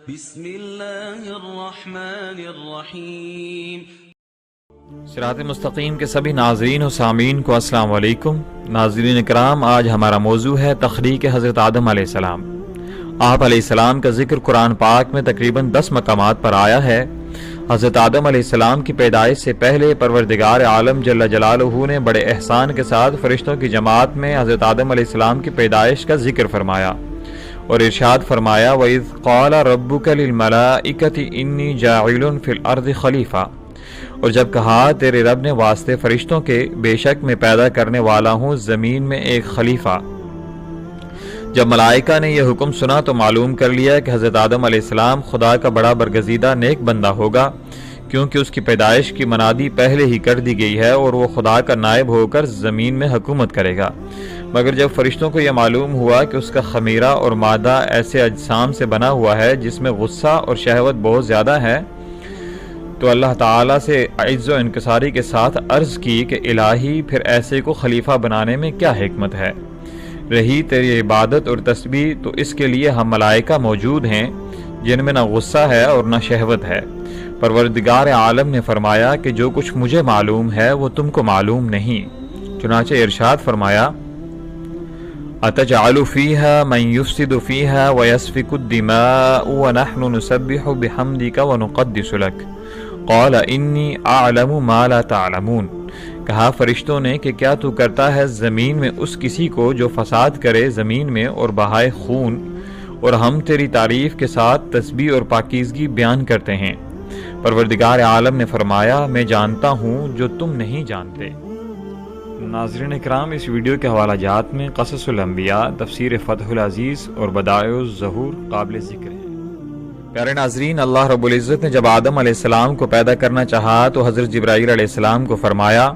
بسم اللہ الرحمن الرحیم۔ صراط مستقیم کے سبھی ناظرین و سامعین کو السلام علیکم۔ ناظرین اکرام، آج ہمارا موضوع ہے تخلیق حضرت آدم علیہ السلام۔ آپ علیہ السلام کا ذکر قرآن پاک میں تقریباً 10 مقامات پر آیا ہے۔ حضرت آدم علیہ السلام کی پیدائش سے پہلے پروردگار عالم جل جلالہ نے بڑے احسان کے ساتھ فرشتوں کی جماعت میں حضرت آدم علیہ السلام کی پیدائش کا ذکر فرمایا اور ارشاد فرمایا وَإِذْ قَالَ رَبُّكَ لِلْمَلَائِكَةِ إِنِّي جَاعِلٌ فِي الْأَرْضِ خلیفہ، اور جب کہا تیرے رب نے واسطے فرشتوں کے بے شک میں پیدا کرنے والا ہوں زمین میں ایک خلیفہ۔ جب ملائکہ نے یہ حکم سنا تو معلوم کر لیا کہ حضرت آدم علیہ السلام خدا کا بڑا برگزیدہ نیک بندہ ہوگا، کیونکہ اس کی پیدائش کی منادی پہلے ہی کر دی گئی ہے اور وہ خدا کا نائب ہو کر زمین میں حکومت کرے گا۔ مگر جب فرشتوں کو یہ معلوم ہوا کہ اس کا خمیرہ اور مادہ ایسے اجسام سے بنا ہوا ہے جس میں غصہ اور شہوت بہت زیادہ ہے، تو اللہ تعالیٰ سے عجز و انکساری کے ساتھ عرض کی کہ الہی پھر ایسے کو خلیفہ بنانے میں کیا حکمت ہے؟ رہی تیری عبادت اور تسبیح تو اس کے لیے ہم ملائکہ موجود ہیں جن میں نہ غصہ ہے اور نہ شہوت ہے۔ پروردگار عالم نے فرمایا کہ جو کچھ مجھے معلوم ہے وہ تم کو معلوم نہیں، چنانچہ ارشاد فرمایا أَتَجْعَلُ فِيهَا مَنْ يُفْسِدُ فِيهَا وَيَسْفِكُ الدِّمَاءَ وَنَحْنُ نُسَبِّحُ بِحَمْدِكَ وَنُقَدِّسُ لَكَ قَالَ إِنِّي أَعْلَمُ مَا لَا تَعْلَمُونَ۔ کہا فرشتوں نے کہ کیا تو کرتا ہے زمین میں اس کسی کو جو فساد کرے زمین میں اور بہائے خون، اور ہم تیری تعریف کے ساتھ تسبیح اور پاکیزگی بیان کرتے ہیں۔ پروردگار عالم نے فرمایا میں جانتا ہوں جو تم نہیں جانتے۔ ناظرین اکرام، اس ویڈیو کے حوالہ جات میں قصص الانبیاء، تفسیر فتح العزیز اور بدائع الظہور قابل ذکر ہیں۔ پیارے ناظرین، اللہ رب العزت نے جب آدم علیہ السلام کو پیدا کرنا چاہا تو حضرت جبرائیل علیہ السلام کو فرمایا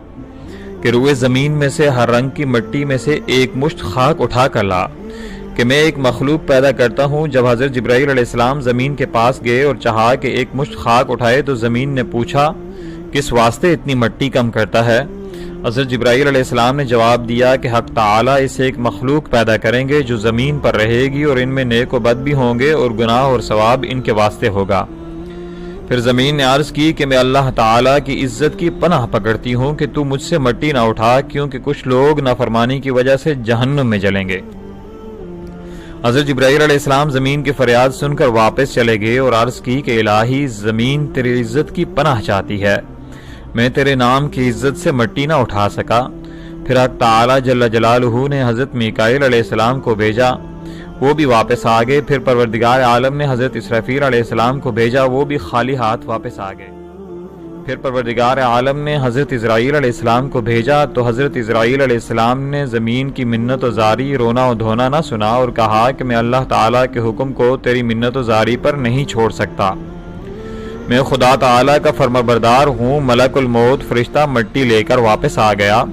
کہ روئے زمین میں سے ہر رنگ کی مٹی میں سے ایک مشت خاک اٹھا کر لا کہ میں ایک مخلوق پیدا کرتا ہوں۔ جب حضرت جبرائیل علیہ السلام زمین کے پاس گئے اور چاہا کہ ایک مشت خاک اٹھائے تو زمین نے پوچھا کس واسطے اتنی مٹی کم کرتا ہے؟ حضرت جبرائیل علیہ السلام نے جواب دیا کہ حق تعالیٰ اسے ایک مخلوق پیدا کریں گے جو زمین پر رہے گی اور ان میں نیک و بد بھی ہوں گے اور گناہ اور ثواب ان کے واسطے ہوگا۔ پھر زمین نے عرض کی کہ میں اللہ تعالیٰ کی عزت کی پناہ پکڑتی ہوں کہ تو مجھ سے مٹی نہ اٹھا، کیونکہ کچھ لوگ نافرمانی کی وجہ سے جہنم میں جلیں گے۔ حضرت جبرائیل علیہ السلام زمین کی فریاد سن کر واپس چلے گئے اور عرض کی کہ الہی زمین تیری عزت کی پناہ چاہتی ہے، میں تیرے نام کی عزت سے مٹی نہ اٹھا سکا۔ پھر حق تعالیٰ جل جلالہ نے حضرت میکائیل علیہ السلام کو بھیجا، وہ بھی واپس آ گئے۔ پھر پروردگار عالم نے حضرت اسرافیل علیہ السلام کو بھیجا، وہ بھی خالی ہاتھ واپس آ گئے۔ پھر پروردگار عالم نے حضرت اسرائیل علیہ السلام کو بھیجا تو حضرت اسرائیل علیہ السلام نے زمین کی منت و زاری، رونا و دھونا نہ سنا اور کہا کہ میں اللہ تعالیٰ کے حکم کو تیری منت و زاری پر نہیں چھوڑ سکتا، میں خدا تعالیٰ کا فرما بردار ہوں۔ ملک الموت فرشتہ مٹی لے کر واپس آ گیا۔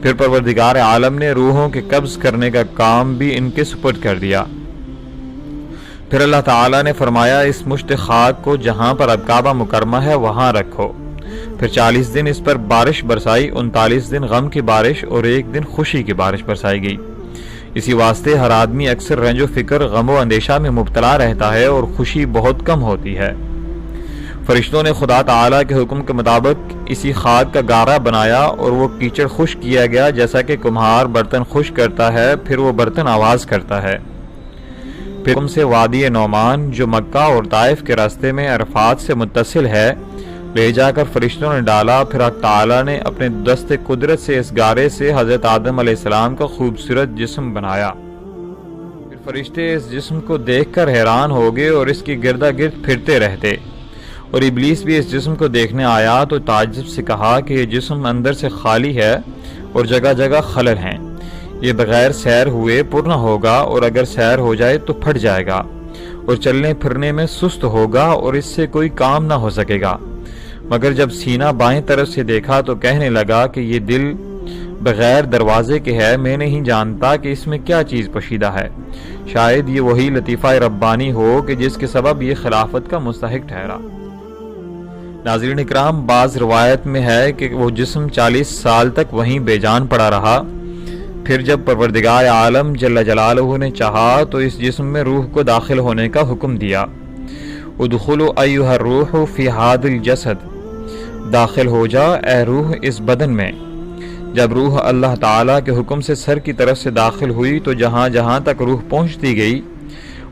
پھر پروردگار عالم نے روحوں کے قبض کرنے کا کام بھی ان کے سپرد کر دیا۔ پھر اللہ تعالیٰ نے فرمایا اس مشت خاک کو جہاں پر اب کعبہ مکرمہ ہے وہاں رکھو۔ پھر 40 دن اس پر بارش برسائی، 39 دن غم کی بارش اور 1 دن خوشی کی بارش برسائی گئی۔ اسی واسطے ہر آدمی اکثر رنج و فکر، غم و اندیشہ میں مبتلا رہتا ہے اور خوشی بہت کم ہوتی ہے۔ فرشتوں نے خدا تعالیٰ کے حکم کے مطابق اسی خاک کا گارا بنایا اور وہ کیچڑ خشک کیا گیا جیسا کہ کمہار برتن خشک کرتا ہے، پھر وہ برتن آواز کرتا ہے۔ پھر حکم سے وادی نعمان جو مکہ اور طائف کے راستے میں عرفات سے متصل ہے لے جا کر فرشتوں نے ڈالا۔ پھر حق تعالیٰ نے اپنے دست قدرت سے اس گارے سے حضرت آدم علیہ السلام کا خوبصورت جسم بنایا۔ پھر فرشتے اس جسم کو دیکھ کر حیران ہو گئے اور اس کی گردا گرد پھرتے رہتے، اور ابلیس بھی اس جسم کو دیکھنے آیا تو تعجب سے کہا کہ یہ جسم اندر سے خالی ہے اور جگہ جگہ خلل ہیں، یہ بغیر سیر ہوئے پر نہ ہوگا، اور اگر سیر ہو جائے تو پھٹ جائے گا اور چلنے پھرنے میں سست ہوگا اور اس سے کوئی کام نہ ہو سکے گا۔ مگر جب سینہ بائیں طرف سے دیکھا تو کہنے لگا کہ یہ دل بغیر دروازے کے ہے، میں نہیں جانتا کہ اس میں کیا چیز پوشیدہ ہے، شاید یہ وہی لطیفہ ربانی ہو کہ جس کے سبب یہ خلافت کا مستحق ٹھہرا۔ ناظرین اکرام، بعض روایت میں ہے کہ وہ جسم 40 سال تک وہیں بے جان پڑا رہا۔ پھر جب پروردگار عالم جل جلالہ نے چاہا تو اس جسم میں روح کو داخل ہونے کا حکم دیا ادخلوا ایھا الروح فی ھذا الجسد، داخل ہو جا اے روح اس بدن میں۔ جب روح اللہ تعالیٰ کے حکم سے سر کی طرف سے داخل ہوئی تو جہاں جہاں تک روح پہنچتی گئی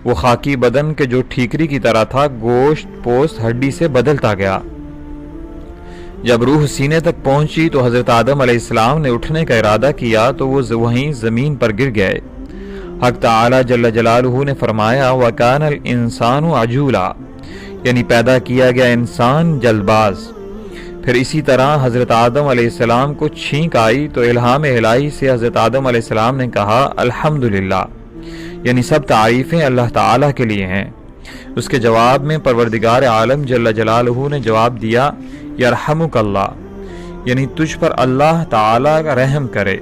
وہ خاکی بدن کے جو ٹھیکری کی طرح تھا گوشت پوست ہڈی سے بدلتا گیا۔ جب روح سینے تک پہنچی تو حضرت آدم علیہ السلام نے اٹھنے کا ارادہ کیا تو وہ وہیں زمین پر گر گئے۔ حق تعالی جل جلالہ نے فرمایا وَكَانَ الْإِنسَانُ عَجُولًا، یعنی پیدا کیا گیا انسان جلد باز۔ پھر اسی طرح حضرت آدم علیہ السلام کو چھینک آئی تو الہام الہی سے حضرت آدم علیہ السلام نے کہا الحمدللہ، یعنی سب تعریفیں اللہ تعالیٰ کے لیے ہیں۔ اس کے جواب میں پروردگار عالم جل جلالہ نے جواب دیا یرحمک اللہ، یعنی تجھ پر اللہ تعالیٰ کا رحم کرے۔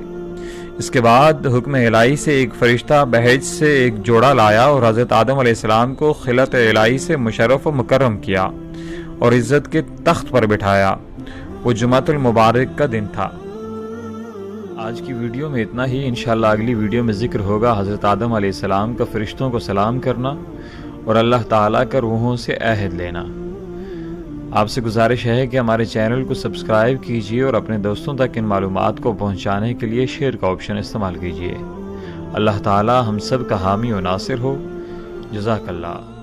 اس کے بعد حکم الہی سے ایک فرشتہ بہشت سے ایک جوڑا لایا اور حضرت آدم علیہ السلام کو خلعت الہی سے مشرف و مکرم کیا اور عزت کے تخت پر بٹھایا۔ وہ جمعۃ المبارک کا دن تھا۔ آج کی ویڈیو میں اتنا ہی، انشاءاللہ اگلی ویڈیو میں ذکر ہوگا حضرت آدم علیہ السلام کا فرشتوں کو سلام کرنا اور اللہ تعالیٰ کا روحوں سے عہد لینا۔ آپ سے گزارش ہے کہ ہمارے چینل کو سبسکرائب کیجیے اور اپنے دوستوں تک ان معلومات کو پہنچانے کے لیے شیئر کا آپشن استعمال کیجیے۔ اللہ تعالیٰ ہم سب کا حامی و ناصر ہو۔ جزاک اللہ۔